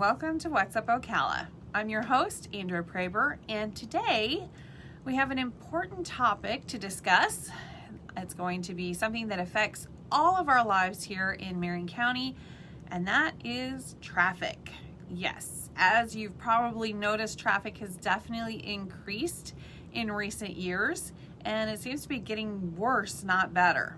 welcome to What's Up Ocala. I'm your host, Andrea Praber, and today we have an important topic to discuss. It's going to be something that affects all of our lives here in Marion County, and that is traffic. Yes, as you've probably noticed, traffic has definitely increased in recent years, and it seems to be getting worse, not better.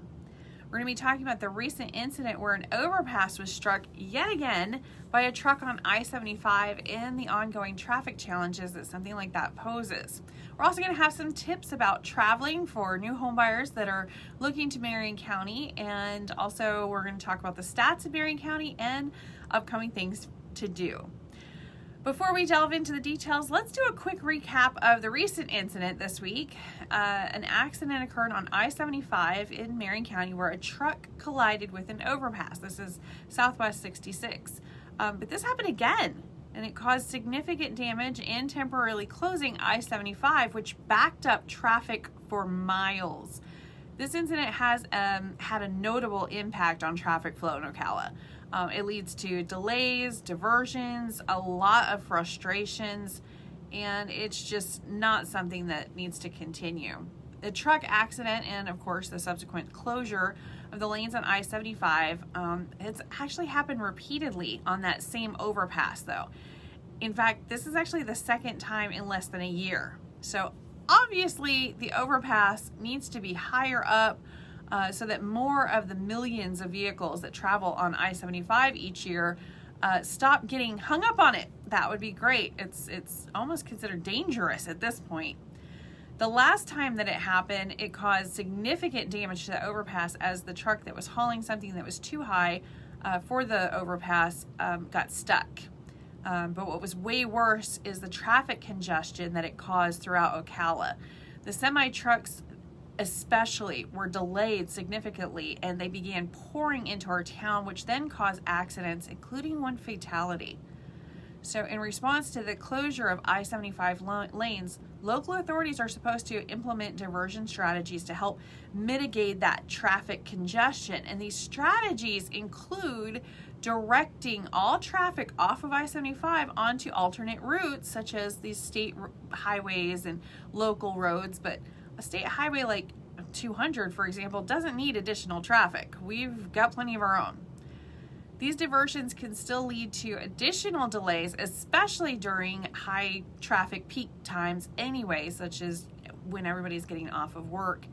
We're going to be talking about the recent incident where an overpass was struck yet again by a truck on I-75 and the ongoing traffic challenges that something like that poses. We're also going to have some tips about traveling for new homebuyers that are looking to Marion County, and also we're going to talk about the stats of Marion County and upcoming things to do. Before we delve into the details, let's do a quick recap of the recent incident this week. An accident occurred on I-75 in Marion County where a truck collided with an overpass. This is Southwest 66. But this happened again, and it caused significant damage and temporarily closing I-75, which backed up traffic for miles. This incident has had a notable impact on traffic flow in Ocala. It leads to delays, diversions, a lot of frustrations, and it's just not something that needs to continue. The truck accident and, of course, the subsequent closure of the lanes on I-75, it's actually happened repeatedly on that same overpass, though. In fact, this is actually the second time in less than a year. So obviously, the overpass needs to be higher up so that more of the millions of vehicles that travel on I-75 each year stop getting hung up on it. That would be great. It's almost considered dangerous at this point. The last time that it happened, it caused significant damage to the overpass as the truck that was hauling something that was too high for the overpass got stuck. But what was way worse is the traffic congestion that it caused throughout Ocala. The semi-trucks especially were delayed significantly, and they began pouring into our town, which then caused accidents, including one fatality. So in response to the closure of I-75 lanes, local authorities are supposed to implement diversion strategies to help mitigate that traffic congestion. And these strategies include directing all traffic off of I-75 onto alternate routes, such as these state highways and local roads. But a state highway like 200, for example, doesn't need additional traffic. We've got plenty of our own. These diversions can still lead to additional delays, especially during high traffic peak times anyway, such as when everybody's getting off of work.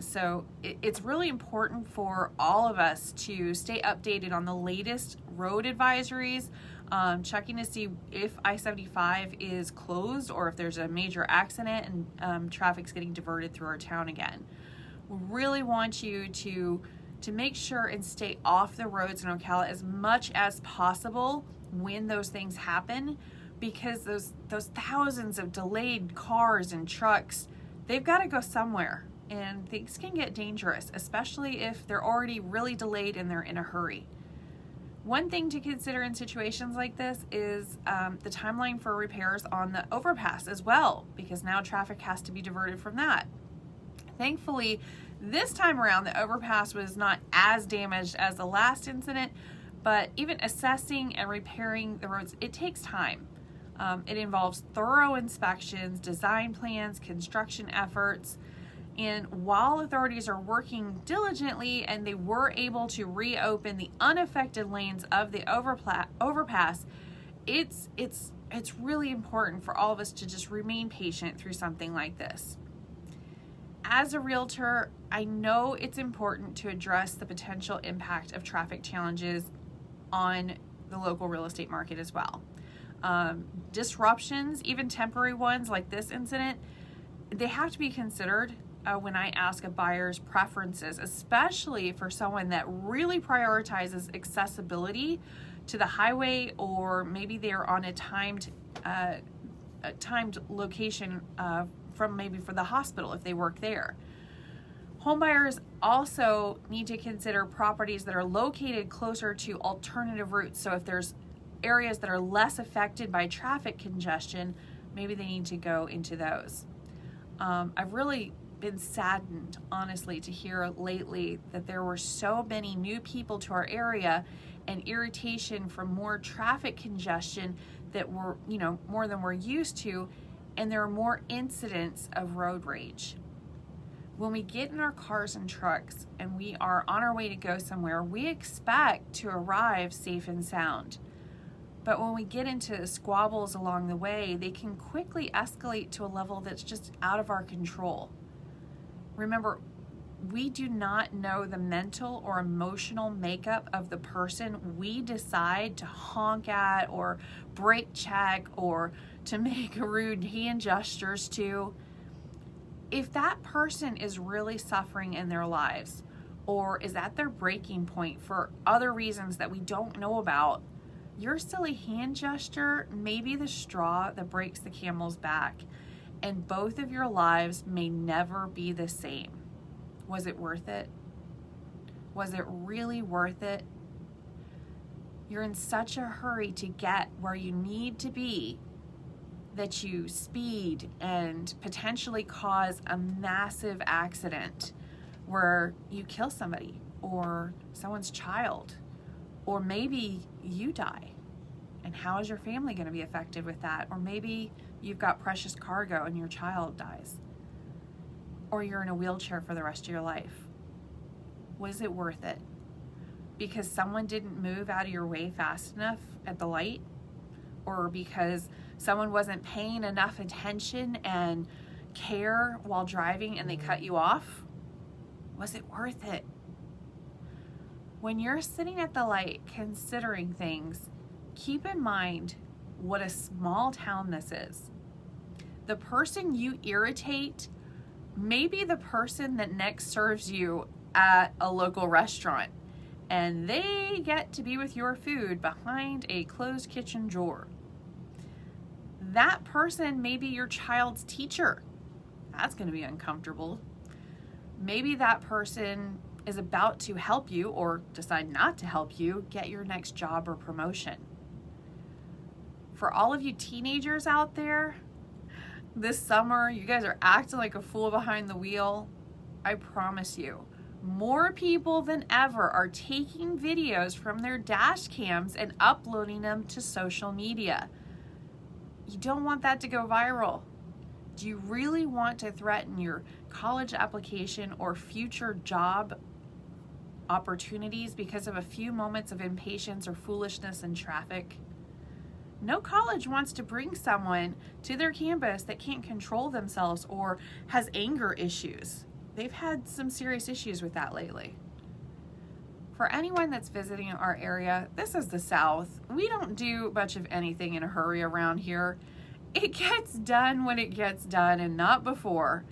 So it's really important for all of us to stay updated on the latest road advisories, checking to see if I-75 is closed or if there's a major accident and traffic's getting diverted through our town again. We really want you to make sure and stay off the roads in Ocala as much as possible when those things happen, because those thousands of delayed cars and trucks, they've got to go somewhere, and things can get dangerous, especially if they're already really delayed and they're in a hurry. One thing to consider in situations like this is the timeline for repairs on the overpass as well, because now traffic has to be diverted from that. Thankfully, this time around, the overpass was not as damaged as the last incident, but even assessing and repairing the roads, it takes time. It involves thorough inspections, design plans, construction efforts, and while authorities are working diligently and they were able to reopen the unaffected lanes of the overpass, it's really important for all of us to just remain patient through something like this. As a realtor, I know it's important to address the potential impact of traffic challenges on the local real estate market as well. Disruptions, even temporary ones like this incident, they have to be considered when I ask a buyer's preferences, especially for someone that really prioritizes accessibility to the highway, or maybe they're on a timed location from maybe for the hospital if they work there. Homebuyers also need to consider properties that are located closer to alternative routes. So if there's areas that are less affected by traffic congestion, maybe they need to go into those. I've really been saddened, honestly, to hear lately that there were so many new people to our area and irritation from more traffic congestion that were, more than we're used to, and there are more incidents of road rage. When we get in our cars and trucks and we are on our way to go somewhere, we expect to arrive safe and sound. But when we get into squabbles along the way, they can quickly escalate to a level that's just out of our control. Remember, we do not know the mental or emotional makeup of the person we decide to honk at or brake check or to make rude hand gestures to. If that person is really suffering in their lives or is at their breaking point for other reasons that we don't know about, your silly hand gesture may be the straw that breaks the camel's back, and both of your lives may never be the same. Was it worth it? Was it really worth it? You're in such a hurry to get where you need to be that you speed and potentially cause a massive accident where you kill somebody or someone's child, or maybe you die. And how is your family going to be affected with that? Or maybe you've got precious cargo and your child dies, or you're in a wheelchair for the rest of your life. Was it worth it? Because someone didn't move out of your way fast enough at the light? Or because someone wasn't paying enough attention and care while driving and they cut you off? Was it worth it? When you're sitting at the light considering things, keep in mind what a small town this is. The person you irritate may be the person that next serves you at a local restaurant, and they get to be with your food behind a closed kitchen door. That person may be your child's teacher. That's going to be uncomfortable. Maybe that person is about to help you, or decide not to help you, get your next job or promotion. For all of you teenagers out there, this summer, you guys are acting like a fool behind the wheel. I promise you, more people than ever are taking videos from their dash cams and uploading them to social media. You don't want that to go viral. Do you really want to threaten your college application or future job opportunities because of a few moments of impatience or foolishness in traffic? No college wants to bring someone to their campus that can't control themselves or has anger issues. They've had some serious issues with that lately. For anyone that's visiting our area, this is the South. We don't do much of anything in a hurry around here. It gets done when it gets done and not before.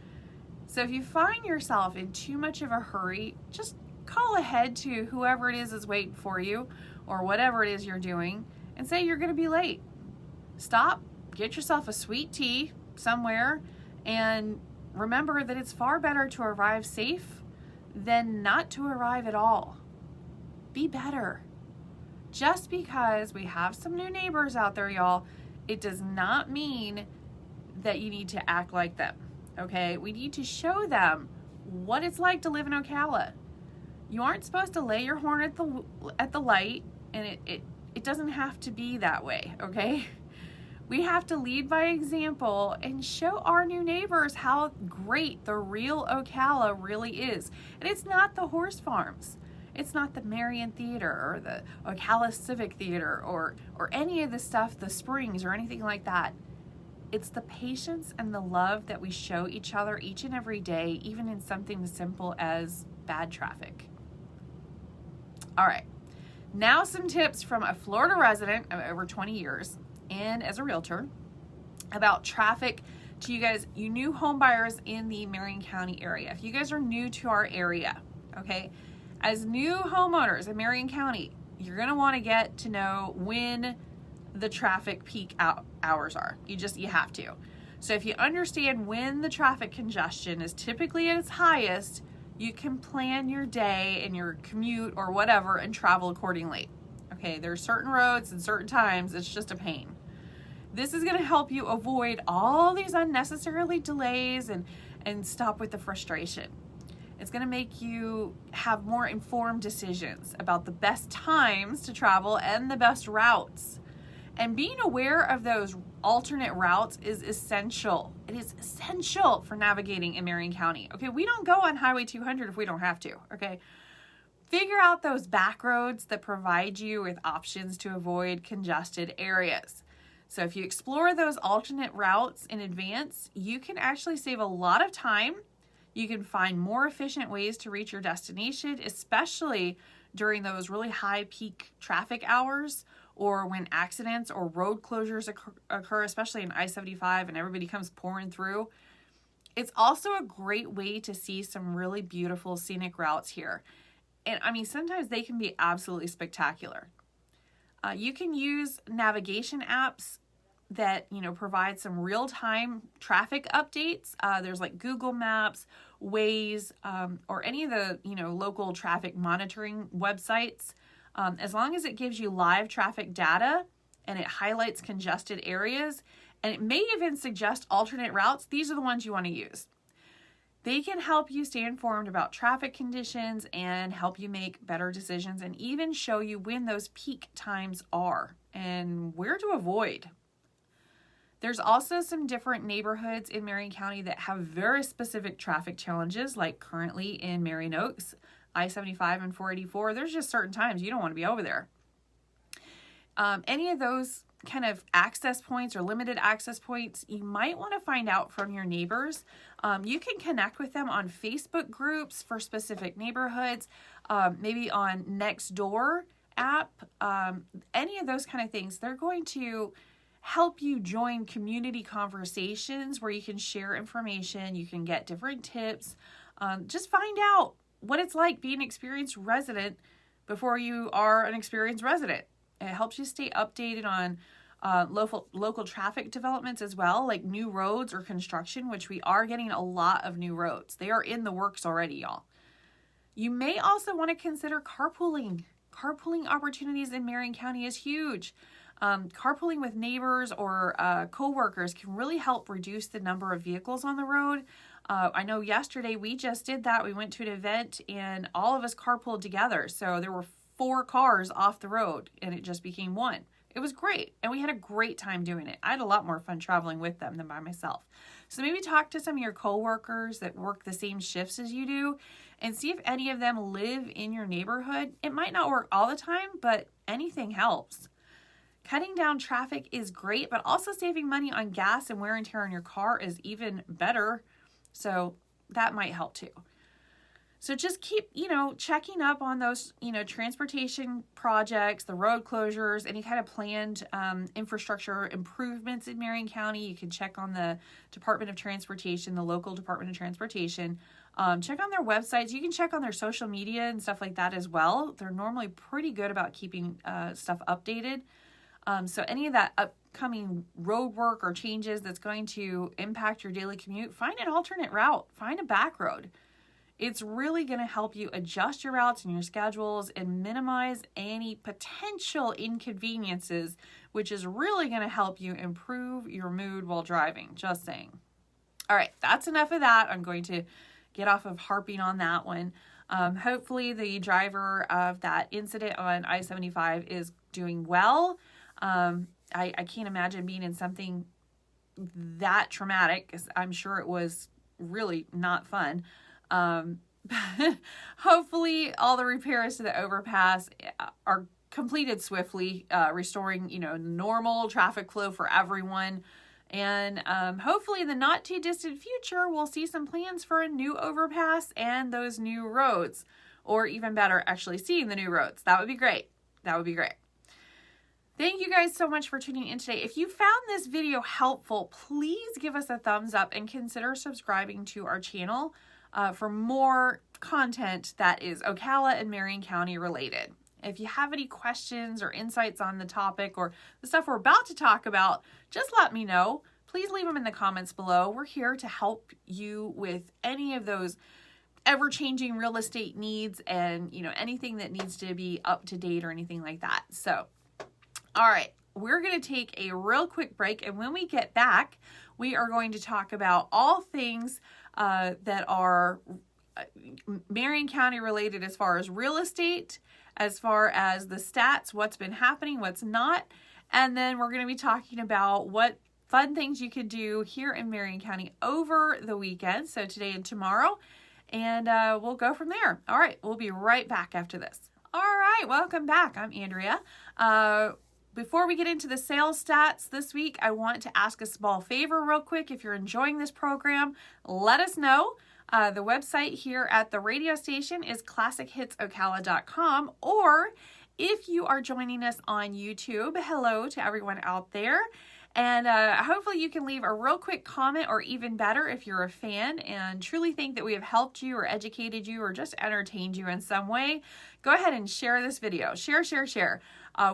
So if you find yourself in too much of a hurry, just call ahead to whoever it is waiting for you or whatever it is you're doing and say you're going to be late. Stop, get yourself a sweet tea somewhere, and remember that it's far better to arrive safe than not to arrive at all. Be better. Just because we have some new neighbors out there, y'all, it does not mean that you need to act like them, okay? We need to show them what it's like to live in Ocala. You aren't supposed to lay your horn at the light, and it doesn't have to be that way, okay? We have to lead by example and show our new neighbors how great the real Ocala really is. And it's not the horse farms. It's not the Marion Theater or the Ocala Civic Theater or any of the stuff, the Springs or anything like that. It's the patience and the love that we show each other each and every day, even in something as simple as bad traffic. All right, now some tips from a Florida resident of over 20 years and as a realtor about traffic to you guys, you new home buyers in the Marion County area. If you guys are new to our area, okay, as new homeowners in Marion County, you're going to want to get to know when the traffic peak hours are. You have to. So if you understand when the traffic congestion is typically at its highest, you can plan your day and your commute or whatever and travel accordingly. Okay, there are certain roads and certain times, it's just a pain. This is going to help you avoid all these unnecessarily delays and and stop with the frustration. It's going to make you have more informed decisions about the best times to travel and the best routes. And being aware of those alternate routes is essential. It is essential for navigating in Marion County. Okay, we don't go on Highway 200 if we don't have to, okay? Figure out those back roads that provide you with options to avoid congested areas. So if you explore those alternate routes in advance, you can actually save a lot of time. You can find more efficient ways to reach your destination, especially during those really high peak traffic hours or when accidents or road closures occur, especially in I-75 and everybody comes pouring through. It's also a great way to see some really beautiful scenic routes here. And I mean, sometimes they can be absolutely spectacular. You can use navigation apps that, provide some real-time traffic updates. There's like Google Maps, Waze, or any of the, local traffic monitoring websites. As long as it gives you live traffic data and it highlights congested areas, and it may even suggest alternate routes, these are the ones you want to use. They can help you stay informed about traffic conditions and help you make better decisions and even show you when those peak times are and where to avoid. There's also some different neighborhoods in Marion County that have very specific traffic challenges, like currently in Marion Oaks, I-75 and 484. There's just certain times you don't want to be over there. Any of those kind of access points or limited access points, you might want to find out from your neighbors. You can connect with them on Facebook groups for specific neighborhoods, maybe on Nextdoor app, any of those kind of things. They're going to help you join community conversations where you can share information, you can get different tips, just find out what it's like being an experienced resident before you are an experienced resident. It helps you stay updated on local traffic developments as well, like new roads or construction, which we are getting a lot of new roads. They are in the works already, y'all. You may also want to consider carpooling. Carpooling opportunities in Marion County is huge. Carpooling with neighbors or co-workers can really help reduce the number of vehicles on the road. I know yesterday we just did that. We went to an event and all of us carpooled together. So there were 4 cars off the road and it just became 1. It was great. And we had a great time doing it. I had a lot more fun traveling with them than by myself. So maybe talk to some of your coworkers that work the same shifts as you do and see if any of them live in your neighborhood. It might not work all the time, but anything helps. Cutting down traffic is great, but also saving money on gas and wear and tear on your car is even better. So that might help too. So just keep, checking up on those, transportation projects, the road closures, any kind of planned infrastructure improvements in Marion County. You can check on the Department of Transportation, the local Department of Transportation. Check on their websites. You can check on their social media and stuff like that as well. They're normally pretty good about keeping stuff updated. So any of that upcoming road work or changes that's going to impact your daily commute, find an alternate route, find a back road. It's really going to help you adjust your routes and your schedules and minimize any potential inconveniences, which is really going to help you improve your mood while driving. Just saying. All right, that's enough of that. I'm going to get off of harping on that one. Hopefully the driver of that incident on I-75 is doing well. I can't imagine being in something that traumatic, because I'm sure it was really not fun. Hopefully all the repairs to the overpass are completed swiftly, restoring, normal traffic flow for everyone. And hopefully in the not too distant future, we'll see some plans for a new overpass and those new roads, or even better, actually seeing the new roads. That would be great. That would be great. Thank you guys so much for tuning in today. If you found this video helpful, please give us a thumbs up and consider subscribing to our channel for more content that is Ocala and Marion County related. If you have any questions or insights on the topic or the stuff we're about to talk about, just let me know. Please leave them in the comments below. We're here to help you with any of those ever-changing real estate needs and, anything that needs to be up to date or anything like that. So, all right, we're going to take a real quick break, and when we get back, we are going to talk about all things that are Marion County related as far as real estate, as far as the stats, what's been happening, what's not. And then we're going to be talking about what fun things you could do here in Marion County over the weekend, so today and tomorrow, and we'll go from there. All right, we'll be right back after this. All right, welcome back. I'm Andrea. Before we get into the sales stats this week, I want to ask a small favor real quick. If you're enjoying this program, let us know. The website here at the radio station is classichitsocala.com, or if you are joining us on YouTube, hello to everyone out there. And hopefully you can leave a real quick comment, or even better, if you're a fan and truly think that we have helped you or educated you or just entertained you in some way, go ahead and share this video. Share.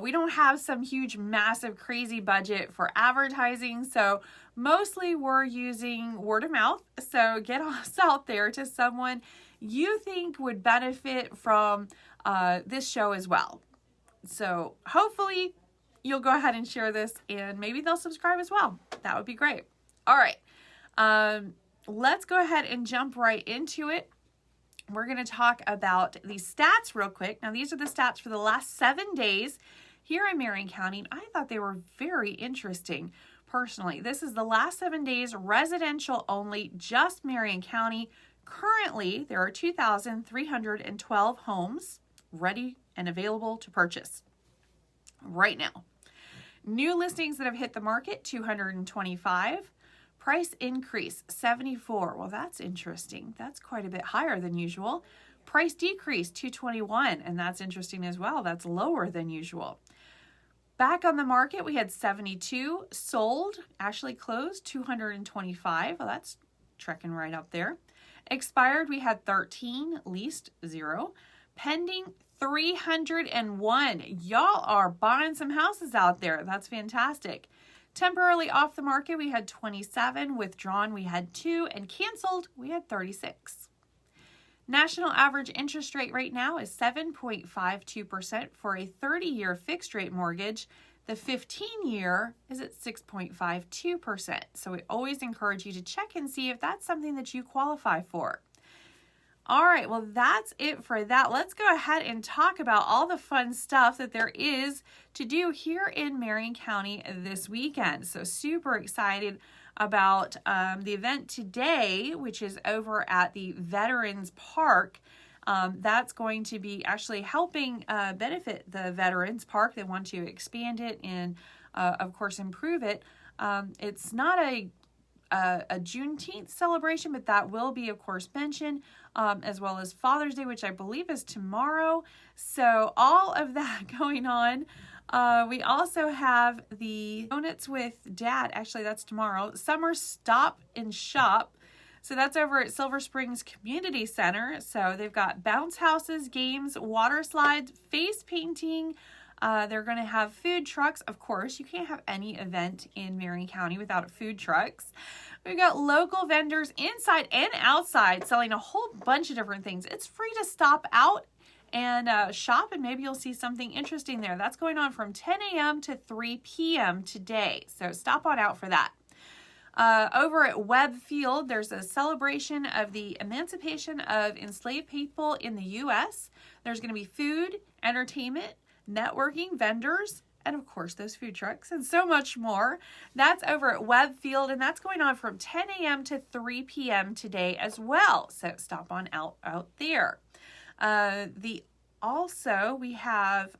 We don't have some huge, massive, crazy budget for advertising, so mostly we're using word of mouth. So get us out there to someone you think would benefit from this show as well. So hopefully you'll go ahead and share this, and maybe they'll subscribe as well. That would be great. All right. Let's go ahead and jump right into it. We're going to talk about the stats real quick. Now, these are the stats for the last 7 days here in Marion County. I thought they were very interesting, personally. This is the last 7 days, residential only, just Marion County. Currently, there are 2,312 homes ready and available to purchase right now. New listings that have hit the market, 225. Price increase, 74. Well, that's interesting. That's quite a bit higher than usual. Price decrease, 221. And that's interesting as well. That's lower than usual. Back on the market, we had 72. Sold, actually closed, 225. Well, that's trekking right up there. Expired, we had 13. Leased, 0. Pending, 301. Y'all are buying some houses out there. That's fantastic. Temporarily off the market, we had 27. Withdrawn, we had 2. And canceled, we had 36. National average interest rate right now is 7.52% for a 30-year fixed rate mortgage. The 15-year is at 6.52%. So we always encourage you to check and see if that's something that you qualify for. All right, well, that's it for that. Let's go ahead and talk about all the fun stuff that there is to do here in Marion County this weekend. So super excited about the event today, which is over at the Veterans Park. That's going to be actually helping benefit the Veterans Park. They want to expand it and, of course, improve it. It's not a Juneteenth celebration, but that will be, of course, mentioned, as well as Father's Day, which I believe is tomorrow. So all of that going on. We also have the Donuts with Dad. Actually, that's tomorrow. Summer Stop and Shop. So that's over at Silver Springs Community Center. So they've got bounce houses, games, water slides, face painting. They're going to have food trucks. Of course, you can't have any event in Marion County without food trucks. We've got local vendors inside and outside selling a whole bunch of different things. It's free to stop out and shop, and maybe you'll see something interesting there. That's going on from 10 a.m. to 3 p.m. today. So stop on out for that. Over at Webb Field, there's a celebration of the emancipation of enslaved people in the U.S. There's going to be food, entertainment, networking, vendors, and of course those food trucks and so much more. That's over at Webb Field, and that's going on from 10 a.m. to 3 p.m. today as well. So stop on out there. We have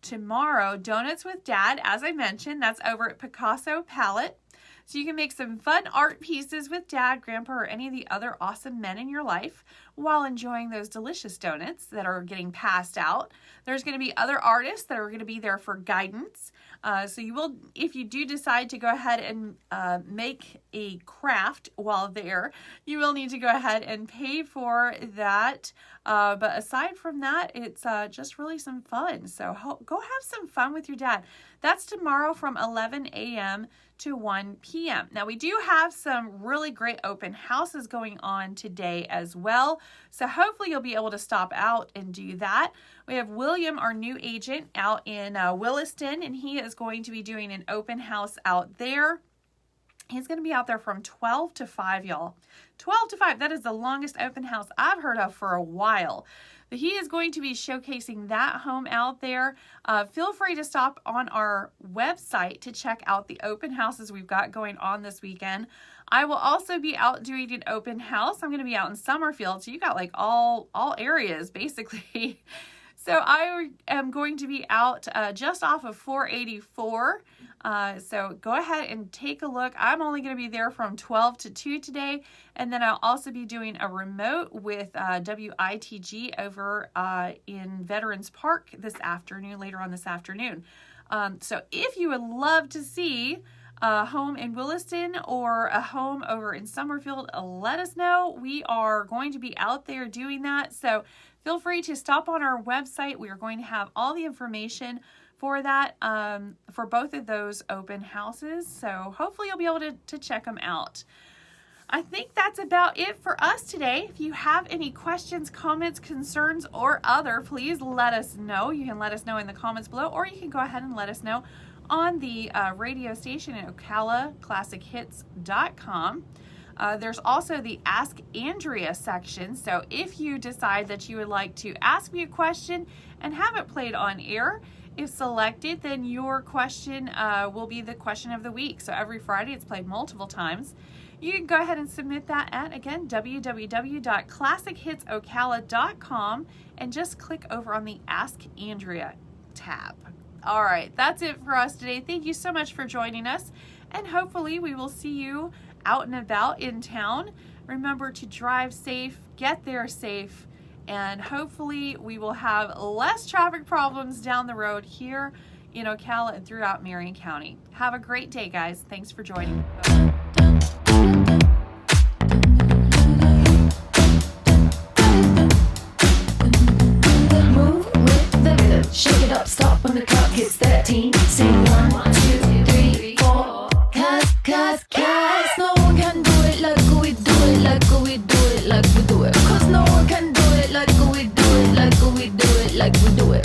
tomorrow Donuts with Dad, as I mentioned. That's over at Picasso Palette. So you can make some fun art pieces with Dad, Grandpa, or any of the other awesome men in your life while enjoying those delicious donuts that are getting passed out. There's going to be other artists that are going to be there for guidance. So you will, if you do decide to go ahead and make a craft while there, you will need to go ahead and pay for that. But aside from that, it's just really some fun. So go have some fun with your dad. That's tomorrow from 11 a.m. to 1 p.m. Now, we do have some really great open houses going on today as well. So hopefully you'll be able to stop out and do that. We have William, our new agent, out in Williston, and he is going to be doing an open house out there. He's going to be out there from 12 to 5, y'all. 12 to 5, that is the longest open house I've heard of for a while. But he is going to be showcasing that home out there. Feel free to stop on our website to check out the open houses we've got going on this weekend. I will also be out doing an open house. I'm going to be out in Summerfield, so you got like all areas basically. So I am going to be out just off of 484. So go ahead and take a look. I'm only going to be there from 12 to 2 today. And then I'll also be doing a remote with WITG over in Veterans Park this afternoon, later on this afternoon. So if you would love to see a home in Williston or a home over in Summerfield, let us know. We are going to be out there doing that. So feel free to stop on our website. We are going to have all the information for that, for both of those open houses. So hopefully you'll be able to check them out. I think that's about it for us today. If you have any questions, comments, concerns, or other, please let us know. You can let us know in the comments below, or you can go ahead and let us know on the radio station at Ocala, ClassicHits.com. There's also the Ask Andrea section. So if you decide that you would like to ask me a question and have it played on air, if selected, then your question will be the question of the week. So every Friday it's played multiple times. You can go ahead and submit that at, again, www.ClassicHitsOcala.com and just click over on the Ask Andrea tab. All right, that's it for us today. Thank you so much for joining us, and hopefully we will see you out and about in town. Remember to drive safe, get there safe, and hopefully we will have less traffic problems down the road here in Ocala and throughout Marion County. Have a great day, guys. Thanks for joining. Move with the rhythm, shake it up, stop when the clock hits 13. Sing 1, 2, 3, 4. Cause no one can do it like we do it, like we do it, like we do it. Cause no one can do it like we do it, like we do it, like we do it.